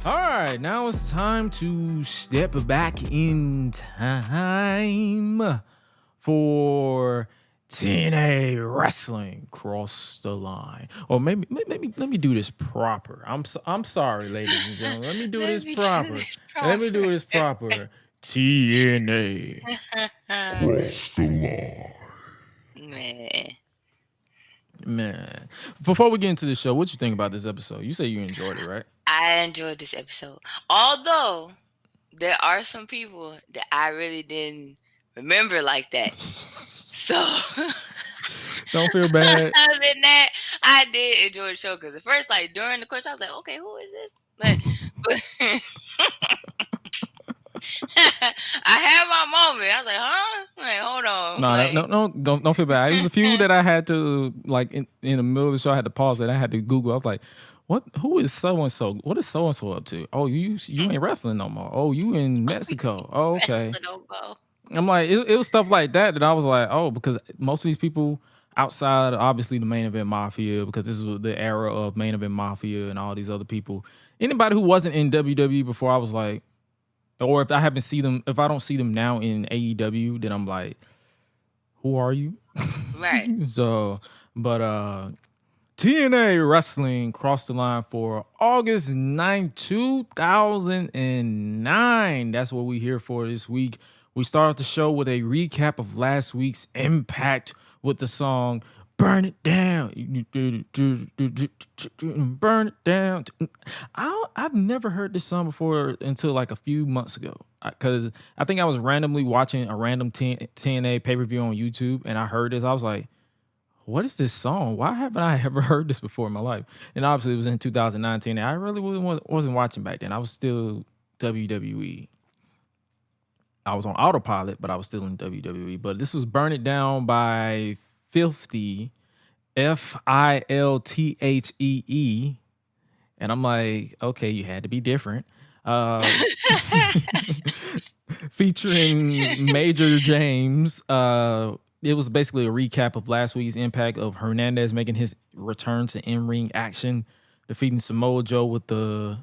All right, now it's time to step back in time for TNA Wrestling Cross the Line. Or maybe let me do this proper. I'm sorry, ladies and gentlemen. Let me do Let this me do proper. this Let me proper. do this proper. TNA Cross the Line. Man, Man, before we get into the show, what you think about this episode? You say you enjoyed it, right? I enjoyed this episode. Although there are some people that I really didn't remember like that. So Don't feel bad. other than that, I did enjoy the show because at first, like during the course, I was like, okay, who is this? But I had my moment. I was like, huh? Like, hold on. No, don't feel bad. It was a few that I had to like in the middle of the show. I had to pause it. I had to Google. I was like, "What? Who is so and so? What is so and so up to? Oh, you ain't wrestling no more. Oh, you in Mexico. Oh, okay." Wrestling over. I'm like, it was stuff like that I was like, oh, because most of these people outside, obviously the main event mafia, because this was the era of main event mafia and all these other people. Anybody who wasn't in WWE before, I was like, or if I haven't seen them, if I don't see them now in AEW, then I'm like, who are you? Right. So, but TNA Wrestling crossed the line for August 9th, 2009. That's what we're here for this week. We start off the show with a recap of last week's Impact with the song Burn It Down. Burn It Down. I've never heard this song before until like a few months ago. Because I think I was randomly watching a random TNA pay-per-view on YouTube and I heard this. I was like, what is this song? Why haven't I ever heard this before in my life? And obviously it was in 2019. And I really wasn't watching back then. I was still WWE. I was on autopilot, but I was still in WWE. But this was Burn It Down by Filthy, Filthee. And I'm like, okay, you had to be different. Featuring Major James. It was basically a recap of last week's Impact of Hernandez making his return to in-ring action, defeating Samoa Joe with the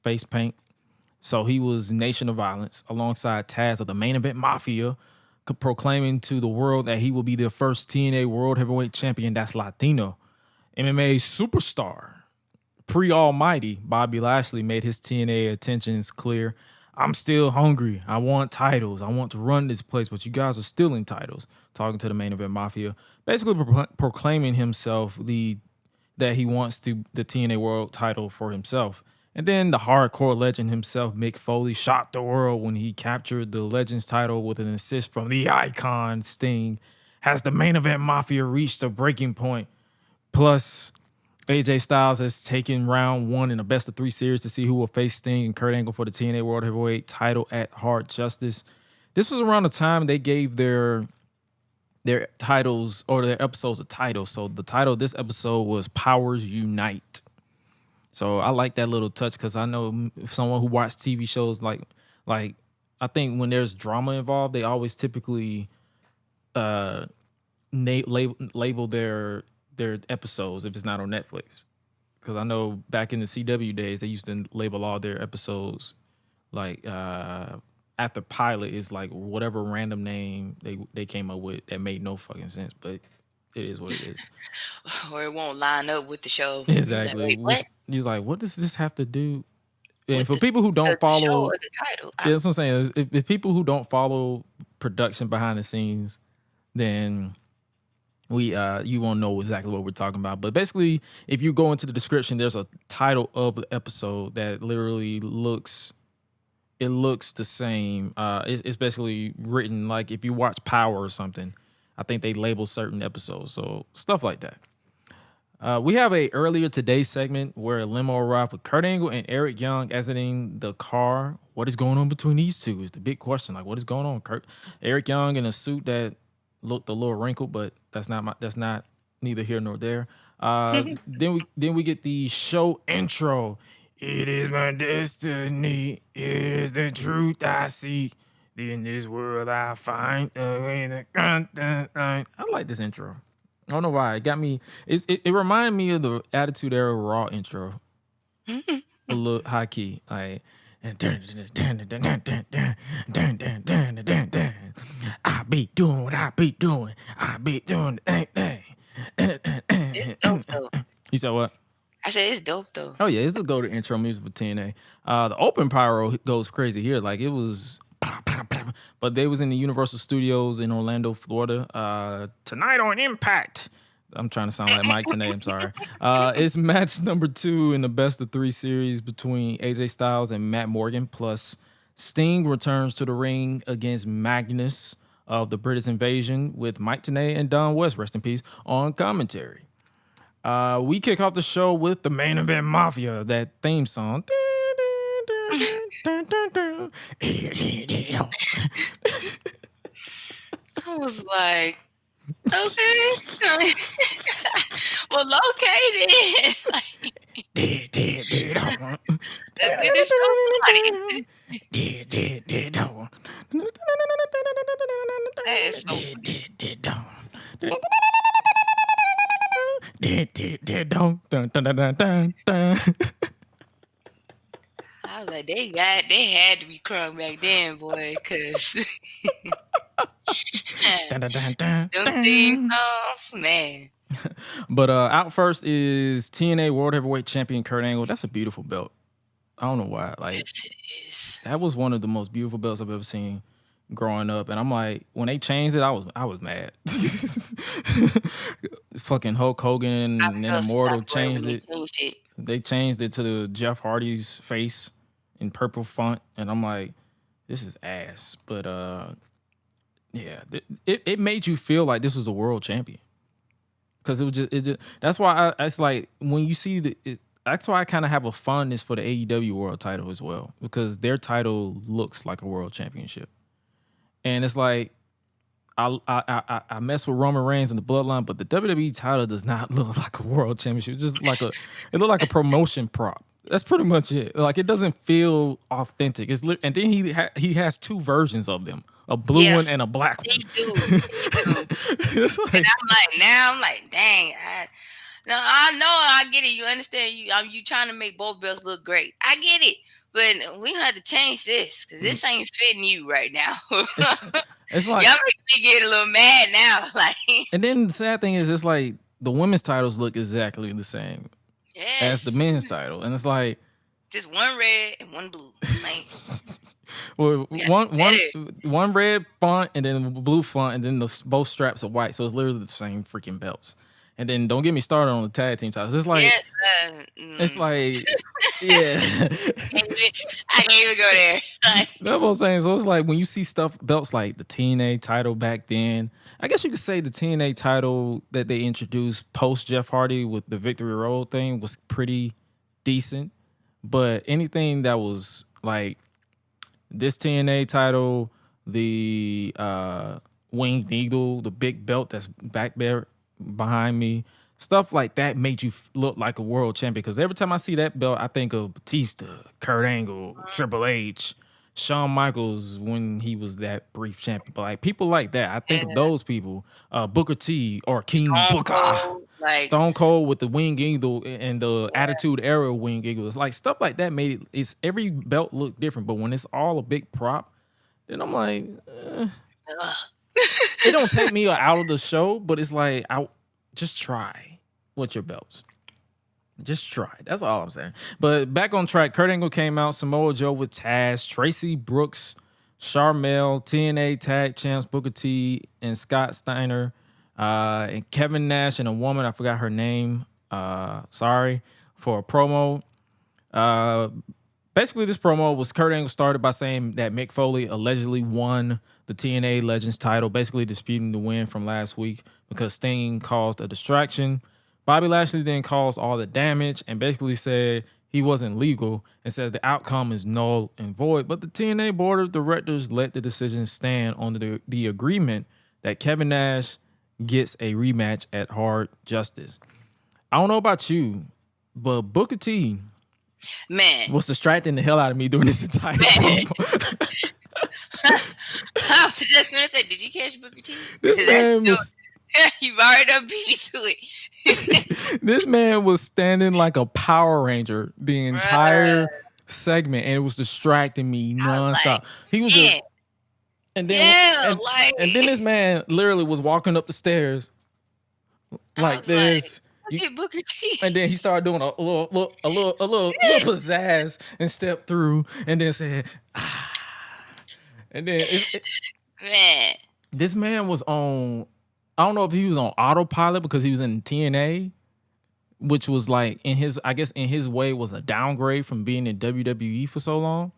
face paint. So he was Nation of Violence alongside Taz of the Main Event Mafia, proclaiming to the world that he will be the first TNA World Heavyweight Champion that's Latino. MMA superstar pre-almighty Bobby Lashley made his TNA intentions clear. I'm still hungry. I want titles. I want to run this place, but you guys are stealing titles. Talking to the Main Event Mafia, basically proclaiming himself that he wants the TNA World title for himself. And then the hardcore legend himself, Mick Foley, shocked the world when he captured the Legends title with an assist from the icon Sting. Has the Main Event Mafia reached a breaking point? Plus, AJ Styles has taken round one in a best of 3 series to see who will face Sting and Kurt Angle for the TNA World Heavyweight title at Hard Justice. This was around the time they gave their titles or their episodes a title. So the title of this episode was Powers Unite. So I like that little touch because I know someone who watched TV shows like I think when there's drama involved, they always typically label their episodes if it's not on Netflix. Because I know back in the CW days, they used to label all their episodes like after pilot is like whatever random name they came up with that made no fucking sense, but it is what it is. Or it won't line up with the show. Exactly. Like, wait, what? He's like, what does this have to do? And With for people who don't the show follow, or the title? yeah, that's what I'm saying. If people who don't follow production behind the scenes, then you won't know exactly what we're talking about. But basically, if you go into the description, there's a title of the episode that literally looks the same. It's basically written like if you watch Power or something. I think they label certain episodes, so stuff like that. We have a earlier today segment where a limo arrived with Kurt Angle and Eric Young exiting the car. What is going on between these two is the big question. Like, what is going on, Kurt? Eric Young in a suit that looked a little wrinkled, but that's not neither here nor there. Then we get the show intro. It is my destiny. It is the truth I seek. In this world I find a way to I like this intro. I don't know why. It got me. It reminded me of the Attitude Era Raw intro. A little high key, like. I be doing what I be doing. I be doing the It's dope though. You said what? I said it's dope though. Oh yeah, it's the go-to intro music for TNA. The open pyro goes crazy here. Like it was, but they was in the Universal Studios in Orlando, Florida. Tonight on Impact. I'm trying to sound like Mike Tenay. I'm sorry. It's match number 2 in the best of 3 series between AJ Styles and Matt Morgan. Plus, Sting returns to the ring against Magnus of the British Invasion with Mike Tenay and Don West, rest in peace, on commentary. We kick off the show with the Main Event Mafia, that theme song. I was like, okay. Well, okay then. Let's get the show started. That is so I was like, they had to be crunk back then, boy, cause them theme songs, man. But out first is TNA World Heavyweight Champion Kurt Angle. That's a beautiful belt. I don't know why. Like, yes, it is. That was one of the most beautiful belts I've ever seen growing up. And I'm like, when they changed it, I was mad. Fucking Hulk Hogan and Immortal changed it. They changed it to the Jeff Hardy's face in purple font, and I'm like, this is ass. But yeah, it made you feel like this was a world champion. Because it just that's why it's like when you see that's why I kind of have a fondness for the AEW world title as well, because their title looks like a world championship, and it's like I mess with Roman Reigns and the Bloodline, but the WWE title does not look like a world championship. Just like it looked like a promotion prop. That's pretty much it. Like it doesn't feel authentic. And then he has 2 versions of them. A blue one and a black one. He do. Like, and I'm like, dang. I know, I get it. You understand? You trying to make both belts look great. I get it, but we have to change this because this ain't fitting you right now. It's like y'all make me get a little mad now. Like, and then the sad thing is, it's like the women's titles look exactly the same as the men's title, and it's like just one red and one blue. Like, well, one red font and then blue font, and then both straps are white, so it's literally the same freaking belts. And then don't get me started on the tag team titles. It's like it's like yeah. I can't even go there. That's what I'm saying. So it's like when you see belts like the TNA title back then, I guess you could say the TNA title that they introduced post Jeff Hardy with the Victory Road thing was pretty decent. But anything that was like this TNA title, the Winged Eagle, the big belt that's back there behind me, stuff like that made you look like a world champion. Because every time I see that belt, I think of Batista, Kurt Angle, Triple H, Shawn Michaels when he was that brief champion. But like people like that, I think of those people, Booker T or King Booker, Stone Cold with the Winged Eagle and the Attitude Era Winged Eagles, like stuff like that made it. It's every belt look different, but when it's all a big prop, then I'm like, it don't take me out of the show, but it's like I just try with your belts. Just try. That's all I'm saying. But back on track, Kurt Angle came out, Samoa Joe with Taz, Tracy Brooks, Sharmell, TNA Tag Champs, Booker T, and Scott Steiner, and Kevin Nash and a woman, I forgot her name, sorry, for a promo. Basically, this promo was Kurt Angle started by saying that Mick Foley allegedly won the TNA Legends title, basically disputing the win from last week because Sting caused a distraction. Bobby Lashley then caused all the damage and basically said he wasn't legal and says the outcome is null and void. But the TNA board of directors let the decision stand on the agreement that Kevin Nash gets a rematch at Hard Justice. I don't know about you, but Booker T was distracting the hell out of me during this entire promo. I was just gonna say, did you catch Booker T? This man was You already done beat me to it. This man was standing like a Power Ranger the Bruh. entire segment, and it was distracting me I was like, nonstop. He was just, man, and then yeah, and then this man literally was walking up the stairs I like was like, this. look at Booker T. And then he started doing a little pizzazz and stepped through, and then said, ah. And then Man, this man was on. I don't know if he was on autopilot because he was in TNA, which was like I guess in his way was a downgrade from being in WWE for so long.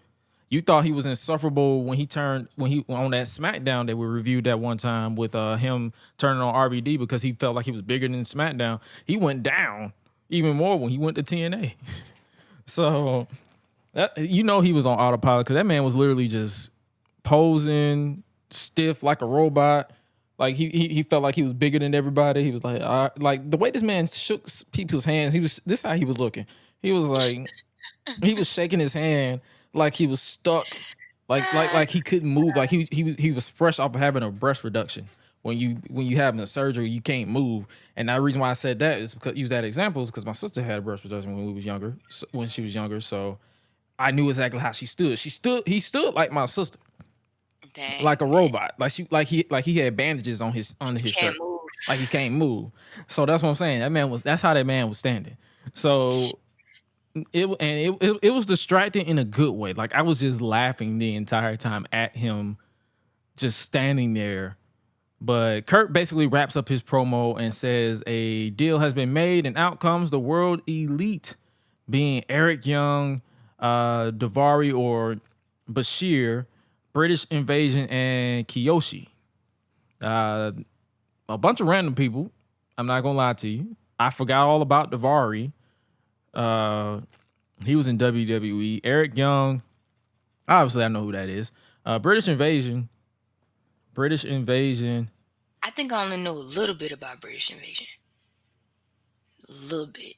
You thought he was insufferable when he on that SmackDown that we reviewed that one time with him turning on RVD because he felt like he was bigger than SmackDown. He went down even more when he went to TNA. So he was on autopilot because that man was literally just posing stiff like a robot. Like he felt like he was bigger than everybody. He was like the way this man shook people's hands. This how he was looking. He was like he was shaking his hand like he was stuck, like he couldn't move. Like he was fresh off of having a breast reduction. When you having a surgery, you can't move. And the reason why I said that is because use that example is because my sister had a breast reduction when she was younger. So I knew exactly how she stood. He stood like my sister. dang, Like a robot. Like he had bandages on his shirt. move. Like he can't move. So that's what I'm saying. That's how that man was standing. So it was distracting in a good way. Like I was just laughing the entire time at him just standing there. But Kurt basically wraps up his promo and says a deal has been made and out comes the World Elite, being Eric Young, Davari or Bashir, British Invasion, and Kiyoshi. A bunch of random people. I'm not gonna lie to you. I forgot all about Davari. He was in WWE. Eric Young, obviously I know who that is. British Invasion. I think I only know a little bit about British Invasion. A little bit.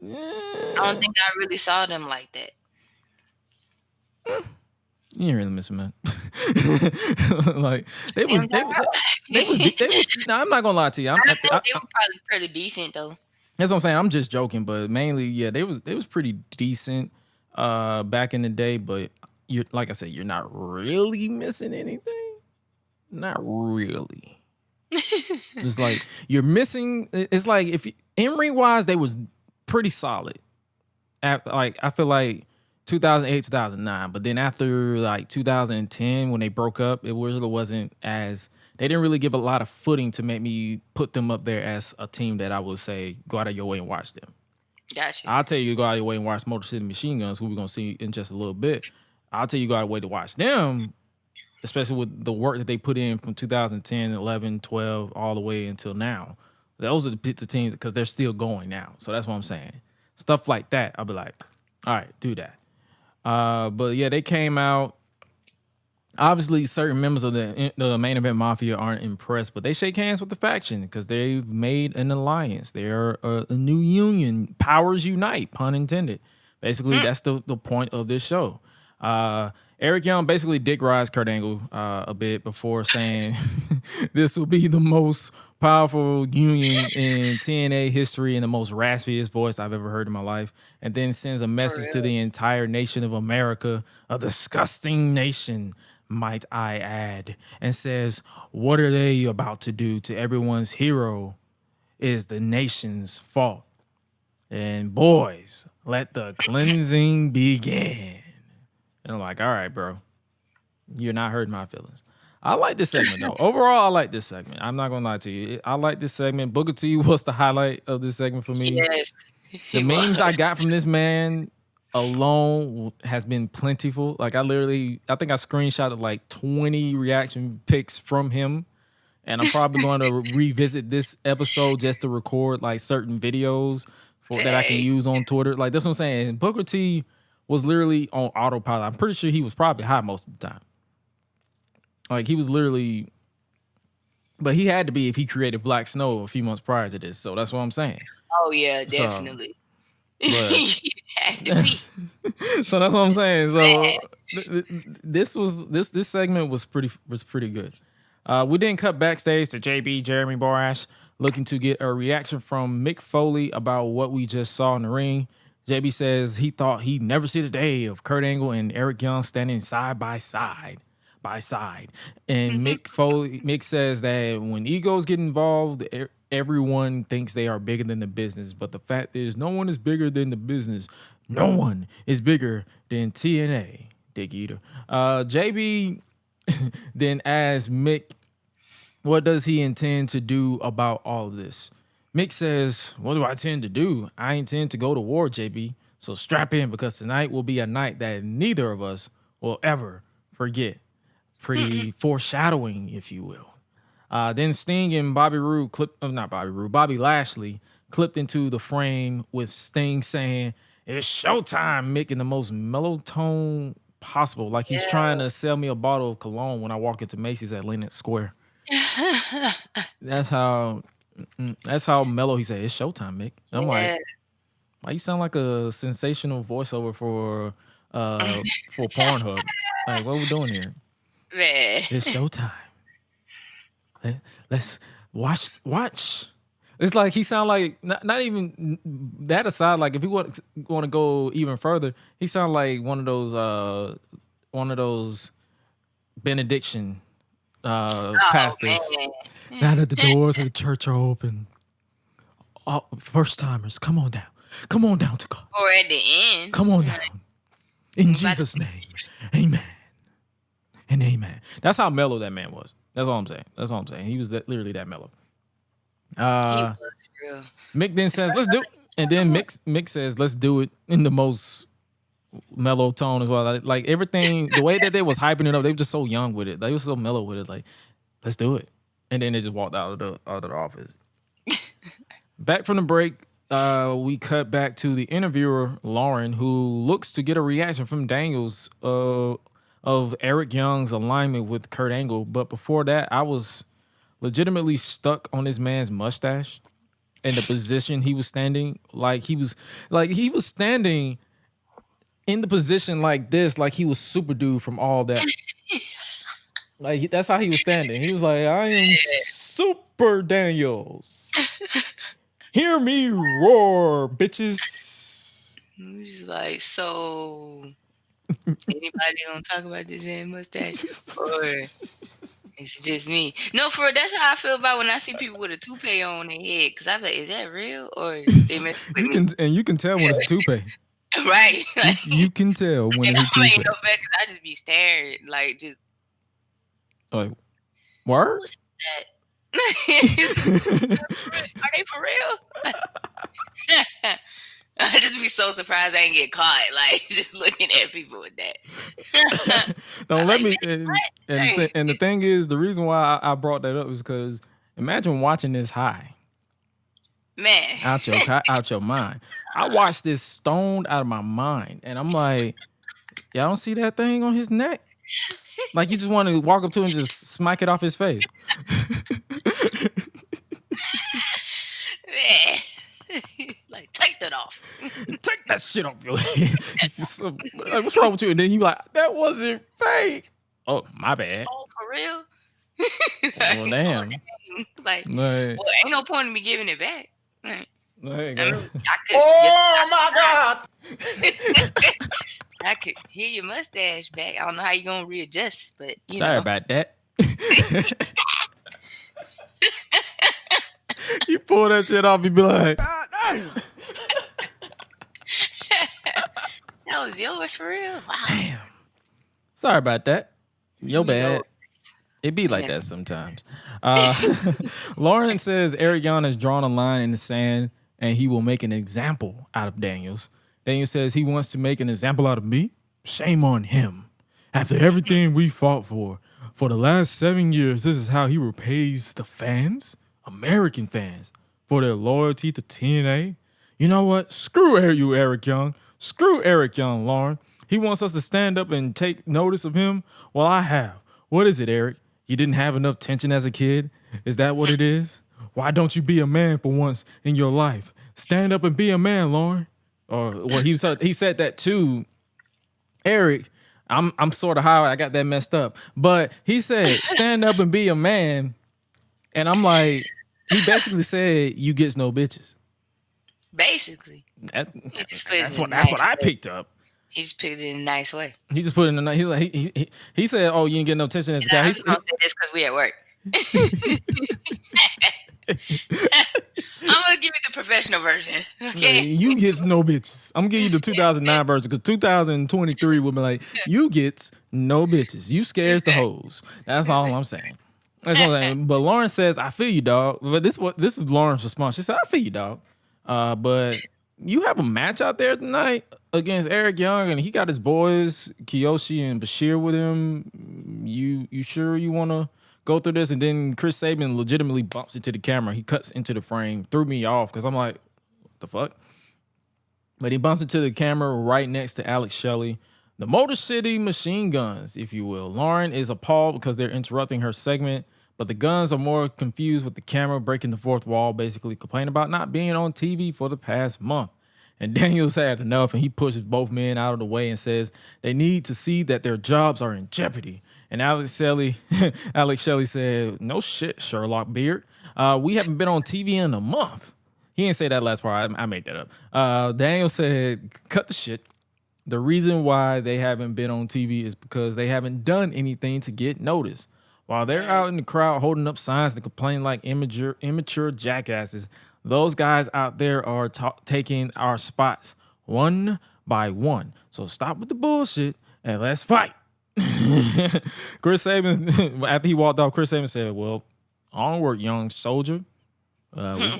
I don't think I really saw them like that. You ain't really missing, man. Like they was. No, I'm not gonna lie to you. They were probably pretty decent though. That's what I'm saying. I'm just joking, but mainly, yeah, they was pretty decent back in the day. But you're like I said, you're not really missing anything. Not really. It's like you're missing. It's like if in ring wise, they was pretty solid. I feel like 2008, 2009, but then after like 2010, when they broke up, it really wasn't as. They didn't really give a lot of footing to make me put them up there as a team that I would say go out of your way and watch them. Gotcha. I'll tell you to go out of your way and watch Motor City Machine Guns, who we're gonna see in just a little bit. I'll tell you to go out of your way to watch them, especially with the work that they put in from 2010, 11, 12, all the way until now. Those are the teams because they're still going now. So that's what I'm saying. Stuff like that, I'll be like, all right, do that. But yeah, they came out. Obviously, certain members of the main event mafia aren't impressed, but they shake hands with the faction because they've made an alliance. They're a new union. Powers unite, pun intended. Basically, that's the point of this show. Eric Young basically dick rides Kurt Angle a bit before saying this will be the most powerful union in TNA history and the most raspiest voice I've ever heard in my life, and then sends a message to the entire nation of America, a disgusting nation, might I add, and says, what are they about to do to everyone's hero is the nation's fault. And boys, let the cleansing begin. And I'm like, all right, bro, you're not hurting my feelings. I like this segment, though. Overall, I like this segment. I'm not going to lie to you. I like this segment. Booker T was the highlight of this segment for me. Yes. The memes I got from this man alone has been plentiful. Like, I think I screenshotted like 20 reaction pics from him. And I'm probably going to revisit this episode just to record like certain videos that I can use on Twitter. Like, that's what I'm saying. Booker T was literally on autopilot. I'm pretty sure he was probably high most of the time. Like, he was literally, but he had to be if he created Black Snow a few months prior to this. So that's what I'm saying. Oh yeah, definitely. He had to be. So that's what I'm saying. So this segment was pretty good. We didn't cut backstage to JB Jeremy Borash looking to get a reaction from Mick Foley about what we just saw in the ring. JB says he thought he'd never see the day of Kurt Angle and Eric Young standing side by side. And Mick says that when egos get involved, everyone thinks they are bigger than the business. But the fact is, no one is bigger than the business. No one is bigger than TNA. Dick Eater. JB then asked Mick, what does he intend to do about all of this? Mick says, what do I intend to do? I intend to go to war, JB. So strap in, because tonight will be a night that neither of us will ever forget. Pretty foreshadowing, if you will. Then Sting and Bobby Lashley clipped into the frame with Sting saying, it's showtime, Mick, in the most mellow tone possible. Like he's trying to sell me a bottle of cologne when I walk into Macy's at Lenox Square. That's how mellow he said, it's showtime, Mick. And I'm like, why you sound like a sensational voiceover for Pornhub? Like, what are we doing here? Man. It's showtime. Let's watch. It's like he sound like not even that aside. Like if you want to go even further, he sound like one of those benediction pastors. Now that the doors of the church are open, first timers, come on down to God. Or at the end, come on down in Jesus' name, amen and amen. That's how mellow that man was. That's all I'm saying. He was literally that mellow. he was real. Mick then says, let's do it. And then Mick says, let's do it in the most mellow tone as well. Like everything, the way that they was hyping it up, they were just so young with it. They were so mellow with it. Like, let's do it. And then they just walked out of the office. Back from the break, we cut back to the interviewer, Lauren, who looks to get a reaction from Daniels of Eric Young's alignment with Kurt Angle. But before that, I was legitimately stuck on this man's mustache and the position he was standing. Like he was standing in the position like this, like he was Super Dude from All That. Like that's how he was standing. He was like, I am Super Daniels. Hear me roar, bitches. He's like, so anybody gonna talk about this man mustache? Or it's just me? No, that's how I feel about when I see people with a toupee on their head. Cause I'm like, is that real? Or they mess with me? You can tell when it's a toupee. Right. Like, you can tell when it's a toupee. No better, I just be staring, like just like, word? What is that? Are they for real? I just be so surprised I ain't get caught, like just looking at people with that. Don't let me. And the thing is, the reason why I brought that up is because imagine watching this high, man, out your mind. I watched this stoned out of my mind, and I'm like, y'all don't see that thing on his neck? Like you just want to walk up to him and just smack it off his face. Man. Like, take that off. Take that shit off your head. Like, what's wrong with you? And then you like, that wasn't fake. Oh, my bad. Oh, for real? Well, damn. Like, well, ain't no point in me giving it back. Like, oh my God. I could hear your mustache back. I don't know how you're gonna readjust, but sorry about that. You pull that shit off, you be like, that was yours for real. Wow. Damn. Sorry about that. Your bad. It be like that sometimes. Lauren says Eric Young has drawn a line in the sand and he will make an example out of Daniels. Daniel says he wants to make an example out of me. Shame on him. After everything we fought for the last 7 years, this is how he repays the fans, American fans, for their loyalty to TNA. You know what? Screw you, Eric Young. Screw Eric Young, Lauren. He wants us to stand up and take notice of him. Well, I have. What is it, Eric? You didn't have enough tension as a kid? Is that what it is? Why don't you be a man for once in your life? Stand up and be a man, Lauren. Or well, he said that to Eric I'm sort of how I got that messed up. But he said, stand up and be a man. And I'm like, he basically said, you gets no bitches. Basically, That, he just put it that's in a what that's nice what I way. picked up. He just put it in a nice way. He just put it in the he's like he said, oh, you didn't get no attention as a guy. I'm just gonna say this because we at work. I'm gonna give you the professional version. Okay. You gets no bitches. I'm gonna give you the 2009 version because 2023 will be like, you gets no bitches. You scares the hoes. That's all I'm saying. That's all I'm saying. But Lauren says, I feel you, dog. But this is Lauren's response. She said, I feel you, dog. But you have a match out there tonight against Eric Young, and he got his boys, Kiyoshi and Bashir, with him. You sure you wanna go through this? And then Chris Sabin legitimately bumps into the camera. He cuts into the frame, threw me off because I'm like, what the fuck? But he bumps into the camera right next to Alex Shelley. The Motor City Machine Guns, if you will. Lauren is appalled because they're interrupting her segment, but the Guns are more confused with the camera breaking the fourth wall, basically complaining about not being on TV for the past month. And Daniels had enough, and he pushes both men out of the way and says they need to see that their jobs are in jeopardy. And Alex Shelley said, no shit, Sherlock Beard. We haven't been on TV in a month. He didn't say that last part. I made that up. Daniel said, cut the shit. The reason why they haven't been on TV is because they haven't done anything to get noticed. While they're out in the crowd holding up signs to complain like immature jackasses, those guys out there are taking our spots one by one. So stop with the bullshit and let's fight. Chris Sabin, after he walked off, Chris Sabin said, well, onward, young soldier.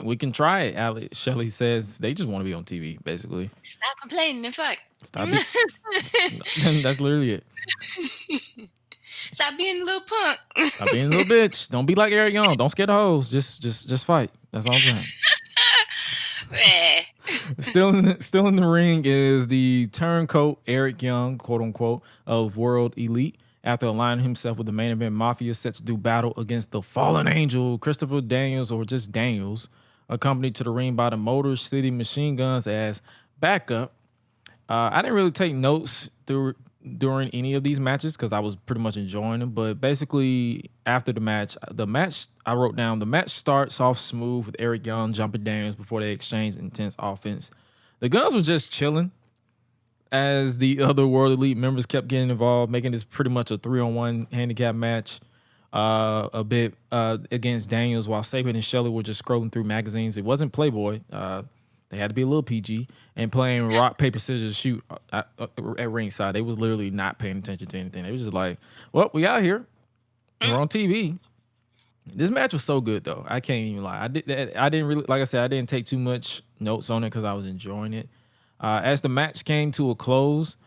We can try it. Alex Shelley says they just want to be on TV, basically. Stop complaining and fight. Stop it. That's literally it. Stop being a little punk. Stop being a little bitch. Don't be like Eric Young. Don't scare the hoes. Just fight. That's all I'm saying. Still in the ring is the turncoat Eric Young, quote unquote, of World Elite. After aligning himself with the main event Mafia, set to do battle against the Fallen Angel, Christopher Daniels, or just Daniels, accompanied to the ring by the Motor City Machine Guns as backup. I didn't really take notes during any of these matches because I was pretty much enjoying them. But basically, after the match I wrote down the match starts off smooth with Eric Young jumping Daniels before they exchange intense offense. The Guns were just chilling as the other World Elite members kept getting involved, making this pretty much a 3-on-1 handicap match. A bit against Daniels, while Sabin and Shelley were just scrolling through magazines. It wasn't Playboy. They had to be a little PG and playing rock, paper, scissors, shoot at ringside. They was literally not paying attention to anything. They was just like, well, we out here. We're on TV. This match was so good, though. I can't even lie. I didn't really, like I said, I didn't take too much notes on it because I was enjoying it. As the match came to a close,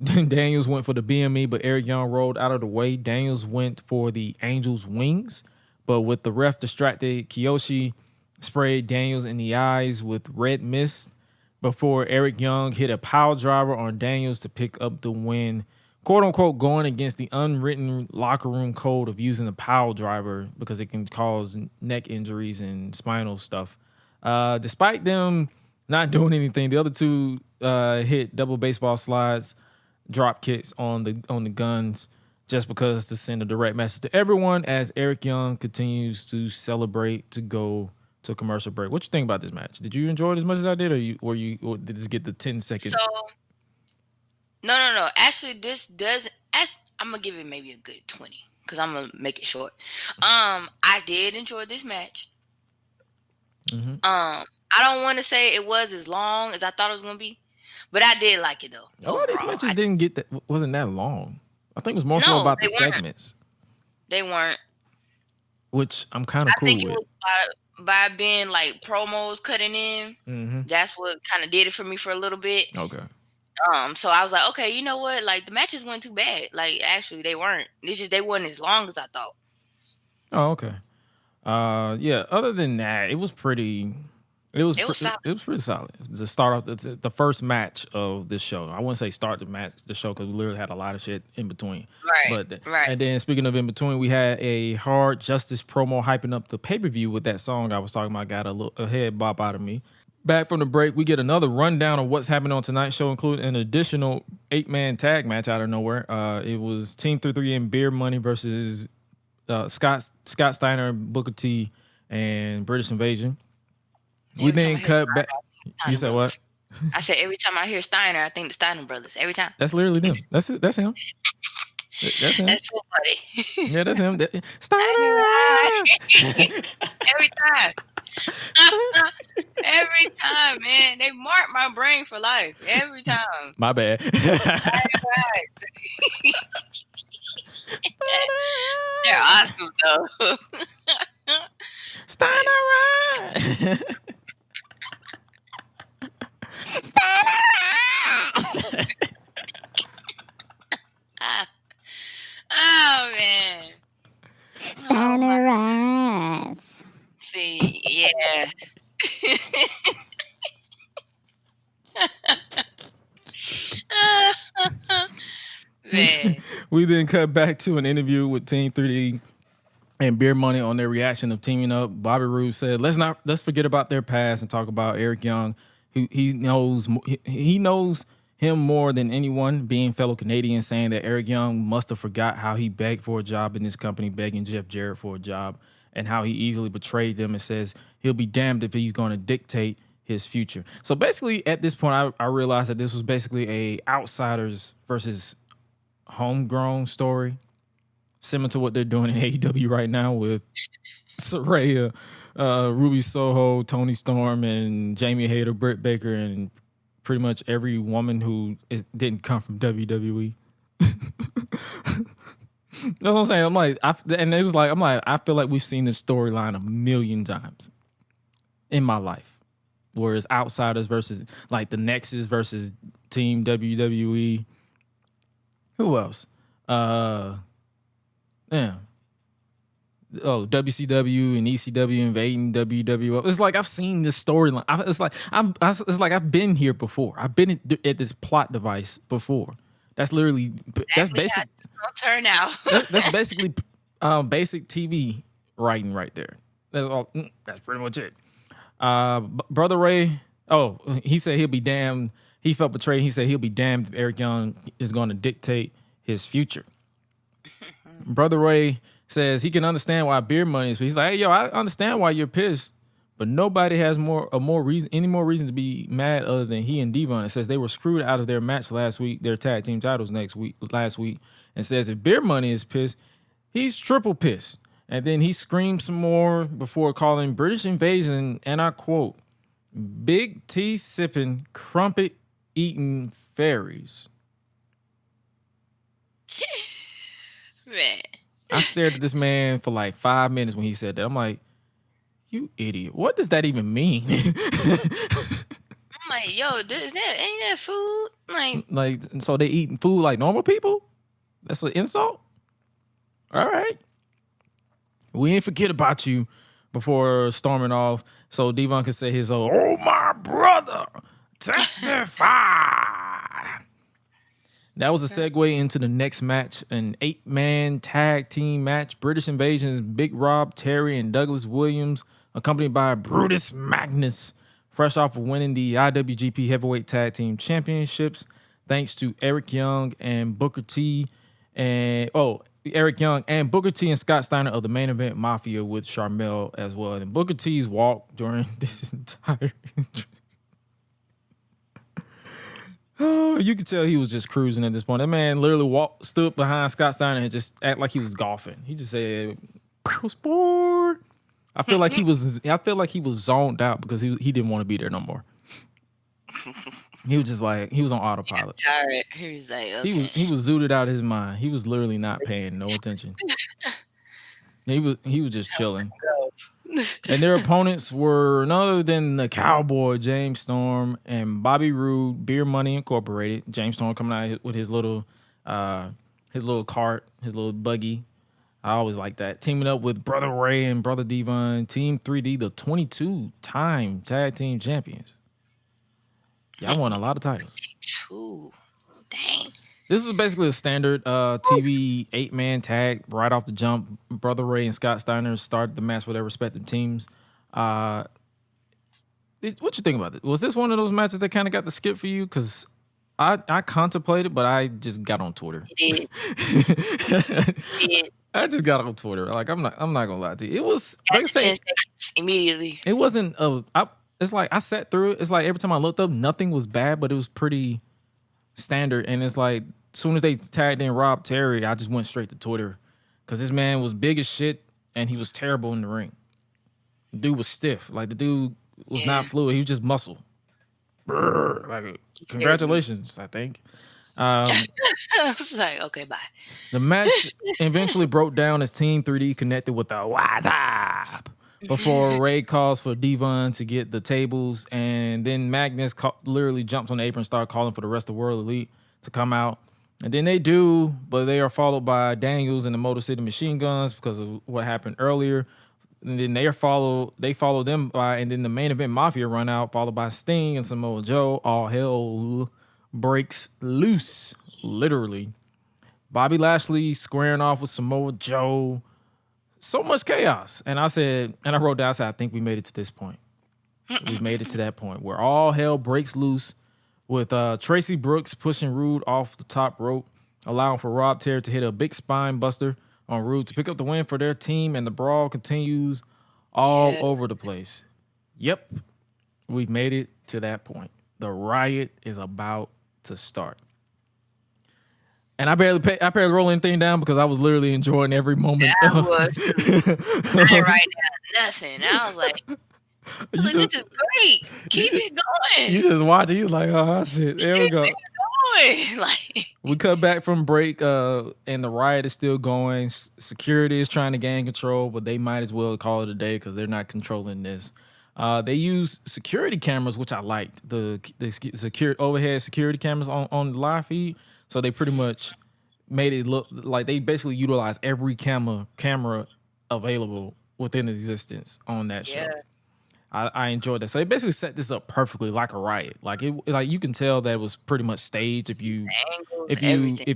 Daniels went for the BME, but Eric Young rolled out of the way. Daniels went for the Angel's Wings, but with the ref distracted, Kiyoshi sprayed Daniels in the eyes with red mist before Eric Young hit a pile driver on Daniels to pick up the win, quote unquote, going against the unwritten locker room code of using the pile driver because it can cause neck injuries and spinal stuff. Despite them not doing anything, the other two hit double baseball slides, drop kicks on the Guns just because to send a direct message to everyone as Eric Young continues to celebrate to go to commercial break. What you think about this match? Did you enjoy it as much as I did, or did this get the 10-second? So no. Actually, this does. I'm gonna give it maybe a good 20 because I'm gonna make it short. I did enjoy this match. Mm-hmm. I don't want to say it was as long as I thought it was gonna be, but I did like it though. A lot of these matches didn't get that. Wasn't that long. I think it was more so about the segments. They weren't. Which I'm kind of cool with. Was by being like promos cutting in, that's what kind of did it for me for a little bit. Okay. So I was like, okay, you know what? Like the matches weren't too bad. Like actually, they weren't. It's just they weren't as long as I thought. Oh, okay. Yeah. Other than that, it was pretty. It was pretty solid. To start off, it's the first match of this show. I wouldn't say start the show because we literally had a lot of shit in between. Right. And then speaking of in between, we had a Hard Justice promo hyping up the pay-per-view with that song I was talking about. Got a head bop out of me. Back from the break, we get another rundown of what's happening on tonight's show, including an additional 8-man tag match out of nowhere. It was Team 3 and Beer Money versus Scott Steiner, Booker T, and British Invasion. We then cut back. You said what? I said every time I hear Steiner, I think the Steiner brothers. Every time. That's literally them. That's it. That's him. That's him. That's so funny. Yeah, that's him. Steiner. Every time. Every time, man. They mark my brain for life. Every time. My bad. They're awesome, though. Steiner. Oh man. Steiner Rise. See, yeah. Man. We then cut back to an interview with Team 3D and Beer Money on their reaction of teaming up. Bobby Roode said, "Let's forget about their past and talk about Eric Young, who he knows him more than anyone, being fellow Canadian, saying that Eric Young must have forgot how he begged for a job in this company, begging Jeff Jarrett for a job, and how he easily betrayed them, and says he'll be damned if he's going to dictate his future." So basically, at this point, I realized that this was basically a outsiders versus homegrown story, similar to what they're doing in AEW right now with Saraya, Ruby Soho, Tony Storm, and Jamie Hayter, Britt Baker, and pretty much every woman who didn't come from WWE. That's what I'm saying. I'm like, and it was like, I'm like, I feel like we've seen this storyline a million times in my life, where it's outsiders versus like the Nexus versus Team WWE. Who else? Yeah. Oh, WCW and ECW invading WWF. It's like I've seen this storyline. It's like I've been here before. I've been at this plot device before. That's literally that's basic. Turn out. That's basically basic TV writing right there. That's all. That's pretty much it. Brother Ray. Oh, he said he'll be damned. He felt betrayed. He said he'll be damned if Eric Young is going to dictate his future. Brother Ray says he can understand why Beer Money is. He's like, hey, yo, I understand why you're pissed, but nobody has any more reason to be mad other than he and Devon. It says they were screwed out of their match last week, their tag team titles last week, and says if Beer Money is pissed, he's triple pissed. And then he screamed some more before calling British Invasion, and I quote, "Big tea sipping, crumpet eating fairies." Man. I stared at this man for like 5 minutes when he said that. I'm like, you idiot. What does that even mean? I'm like, yo, ain't that food? Like, so they eating food like normal people? That's an insult? All right. We ain't forget about you before storming off. So Devon could say his own, "Oh, my brother, testify." That was a segue into the next match, an 8-man tag team match. British Invasion's Big Rob, Terry, and Douglas Williams, accompanied by Brutus Magnus, fresh off of winning the IWGP Heavyweight Tag Team Championships, thanks to Eric Young and Booker T. Eric Young and Booker T and Scott Steiner of the Main Event Mafia with Sharmell as well. And Booker T's walk during this entire oh, you could tell he was just cruising at this point. That man literally stood behind Scott Steiner and just act like he was golfing. He just said, "Sport." I feel like he was zoned out because he didn't want to be there no more. He was just like, he was on autopilot. Tired. He was like, okay. He was zooted out of his mind. He was literally not paying no attention. He was just chilling. And their opponents were none other than the Cowboy, James Storm, and Bobby Roode, Beer Money Incorporated. James Storm coming out with his little cart, his little buggy. I always like that. Teaming up with Brother Ray and Brother Devon, Team 3D, the 22-time tag team champions. Y'all won a lot of titles. 22. Dang. This is basically a standard TV 8-man tag right off the jump. Brother Ray and Scott Steiner started the match with their respective teams. what you think about it? Was this one of those matches that kind of got the skip for you? Because I contemplated, but I just got on Twitter. It did. I just got on Twitter. Like I'm not gonna lie to you. It was After like I say, 10 seconds, immediately. it wasn't it's like I sat through it. It's like every time I looked up, nothing was bad, but it was pretty standard. And it's like as soon as they tagged in Rob Terry, I just went straight to Twitter because this man was big as shit and he was terrible in the ring. The dude was stiff. Like the dude was not fluid. He was just muscle. Brr, like congratulations, I think. I was like, okay, bye. The match eventually broke down as Team 3D connected with the WhatsApp before Ray calls for Devon to get the tables, and then Magnus literally jumps on the apron and starts calling for the rest of the World Elite to come out. And then they do, but they are followed by Daniels and the Motor City Machine Guns because of what happened earlier. And then they follow them by, and then the Main Event Mafia run out, followed by Sting and Samoa Joe. All hell breaks loose, literally. Bobby Lashley squaring off with Samoa Joe. So much chaos. And I wrote down, I think we made it to this point. We made it to that point where all hell breaks loose with Tracy Brooks pushing Rude off the top rope, allowing for Rob Terry to hit a big spine buster on Rude to pick up the win for their team, and the brawl continues all over the place. Yep, we've made it to that point. The riot is about to start. And I barely roll anything down because I was literally enjoying every moment. I was. I didn't write down nothing. I was like, this is great. Keep it going. You just watch it. You like, oh shit. There we go. Like, we cut back from break, and the riot is still going. Security is trying to gain control, but they might as well call it a day because they're not controlling this. They use security cameras, which I liked. The overhead security cameras on the live feed. So they pretty much made it look like they basically utilized every camera available within existence on that show. I enjoyed that. So they basically set this up perfectly like a riot. Like you can tell that it was pretty much staged. If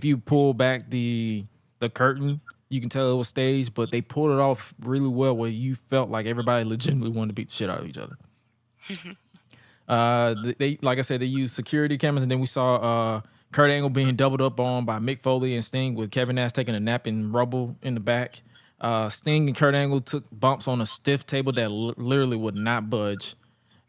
you pull back the curtain, you can tell it was staged, but they pulled it off really well where you felt like everybody legitimately wanted to beat the shit out of each other. They like I said, they used security cameras, and then we saw Kurt Angle being doubled up on by Mick Foley and Sting, with Kevin Nash taking a nap in rubble in the back. Sting and Kurt Angle took bumps on a stiff table that literally would not budge.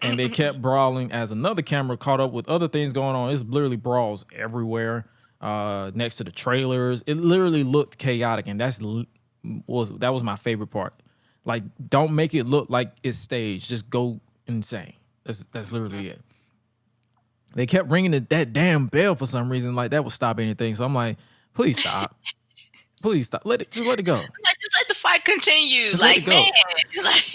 And they kept brawling as another camera caught up with other things going on. It's literally brawls everywhere next to the trailers. It literally looked chaotic, and that was my favorite part. Like, don't make it look like it's staged. Just go insane. That's literally it. They kept ringing that damn bell for some reason. Like, that would stop anything. So I'm like, please stop. Please stop. Just let it go. Like, just let the fight continue. Just like, man.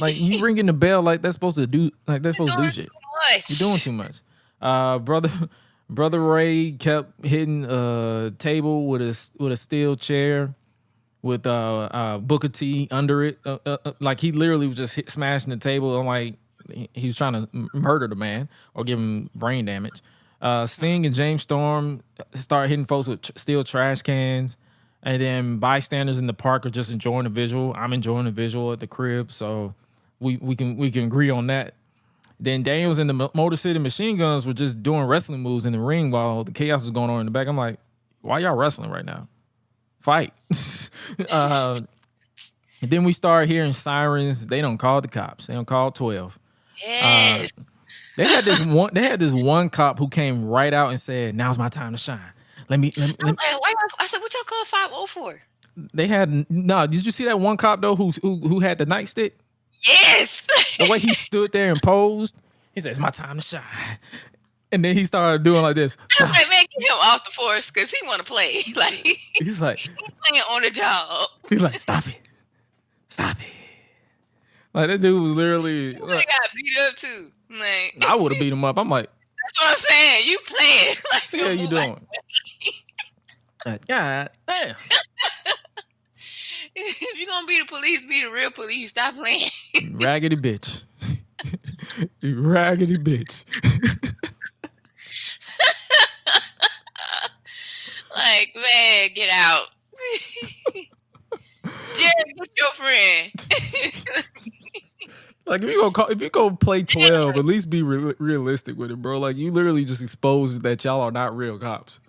Like, you ringing the bell like that's supposed to do. Like, that's supposed to do shit. Too much. You're doing too much. Brother Ray kept hitting a table with a steel chair with Booker T under it. Like, he literally was just smashing the table. I'm like, he was trying to murder the man or give him brain damage. Sting and James Storm start hitting folks with steel trash cans. And then bystanders in the park are just enjoying the visual. I'm enjoying the visual at the crib, so we can agree on that. Then Daniels and the Motor City Machine Guns were just doing wrestling moves in the ring while the chaos was going on in the back. I'm like, why y'all wrestling right now? Fight. Then we start hearing sirens. They don't call the cops. They don't call 12. Yes. They had this one cop who came right out and said, "Now's my time to shine." Let me. I said, what y'all call 504? They had Did you see that one cop though who had the nightstick? Yes. The way he stood there and posed, he said, "It's my time to shine," and then he started doing like this. I was like, man, get him off the force because he want to play. Like, he's like, he's playing on the job. He's like, stop it. Like, that dude was literally. You got beat up too. Like, I would have beat him up. I'm like, that's what I'm saying. You playing? Like, what are you doing? God damn. If you're gonna be the police, be the real police. Stop playing. Raggedy bitch. You raggedy bitch. Like, man, get out. Jared, get your friend. Like if you go play 12, at least be realistic with it, bro. Like you literally just exposed that y'all are not real cops.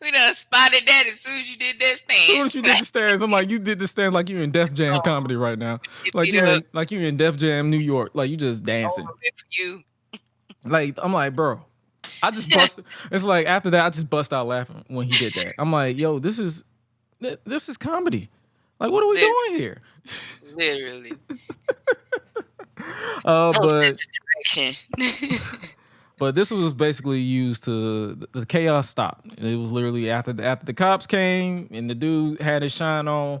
We done spotted that as soon as you did that stance. As soon as you did the stance, I'm like, you did the stance like you in Def Jam comedy right now. Like you in Def Jam New York. Like you just dancing. You. Like I'm like, bro. I just bust. It's like after that, I just bust out laughing when he did that. I'm like, yo, this is comedy. Like, what are we doing here? Literally. But this was basically used to the chaos stopped. It was literally after the cops came and the dude had his shine on.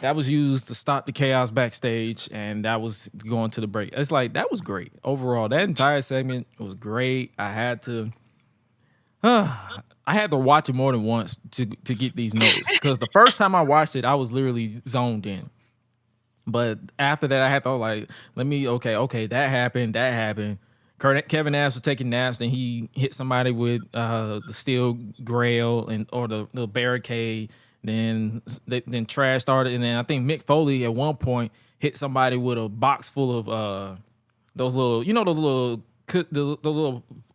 That was used to stop the chaos backstage, and that was going to the break. It's like that was great overall. That entire segment was great. I had to watch it more than once to get these notes because the first time I watched it, I was literally zoned in. But after that, I had to okay, that happened. Kevin Nash was taking naps, then he hit somebody with the steel grail or the barricade. Then trash started, and then I think Mick Foley at one point hit somebody with a box full of those little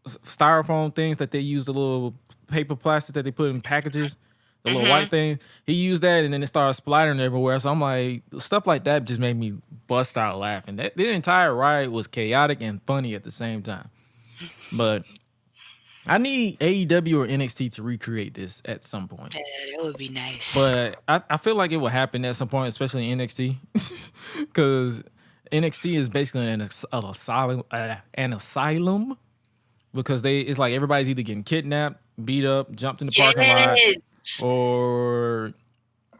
styrofoam things that they use, the little paper plastic that they put in packages. The little white thing, he used that, and then it started splattering everywhere. So I'm like, stuff like that just made me bust out laughing. The entire riot was chaotic and funny at the same time. But I need AEW or NXT to recreate this at some point. Yeah, that would be nice. But I feel like it will happen at some point, especially in NXT, because NXT is basically an asylum, because it's like everybody's either getting kidnapped, beat up, jumped in the parking lot. Or